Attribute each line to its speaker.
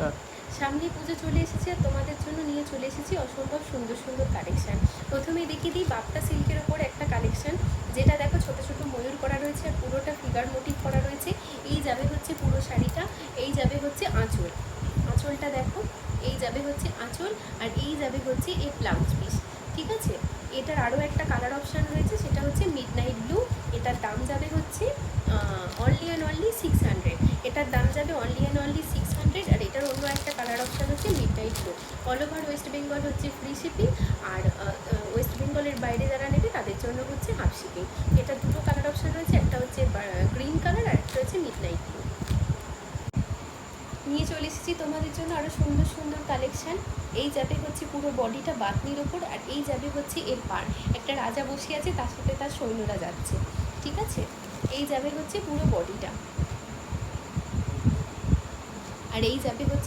Speaker 1: নমস্কার।
Speaker 2: সামনে পুজো চলে এসেছে আর তোমাদের জন্য নিয়ে চলে এসেছি অসম্ভব সুন্দর সুন্দর কালেকশান। প্রথমেই দেখিয়ে দিই বাপ্তা সিল্কের ওপর একটা কালেকশান, যেটা দেখো ছোট ছোট ময়ূর করা রয়েছে আর পুরোটা ফিগার মোটিভ করা রয়েছে। এই যাবে হচ্ছে পুরো শাড়িটা, এই যাবে হচ্ছে আঁচল, আঁচলটা দেখো, এই যাবে হচ্ছে আঁচল, আর এই যাবে হচ্ছে এই ব্লাউজ পিস। ঠিক আছে, এটার আরও একটা কালার অপশান রয়েছে, সেটা হচ্ছে মিডনাইট ব্লু। এটার দাম যাবে হচ্ছে অনলি অ্যান্ড অনলি 600। এটার দাম যাবে অনলি অ্যান্ড অনলি 600। আর এটার অন্য একটা কালার অপশান হচ্ছে midnight blue. All over West Bengal হচ্ছে ফ্রি শিপিং, আর ওয়েস্ট বেঙ্গলের বাইরে যারা নেবে তাদের জন্য হচ্ছে হাফ শিপিং। এটা দুটো কালার অপশান রয়েছে, একটা হচ্ছে গ্রিন কালার আর একটা হচ্ছে মিডনাইট ব্লু। নিয়ে চলে এসেছি তোমাদের জন্য আরও সুন্দর সুন্দর কালেকশান। এই যাবে হচ্ছে পুরো বডিটা বাতনির ওপর, আর এই যাবে হচ্ছে এর পার, একটা রাজা বসে আছে, তার সাথে তার সৈন্যরা যাচ্ছে। ঠিক আছে, এই যাবে হচ্ছে পুরো বডিটা, আর এই যাবে হচ্ছে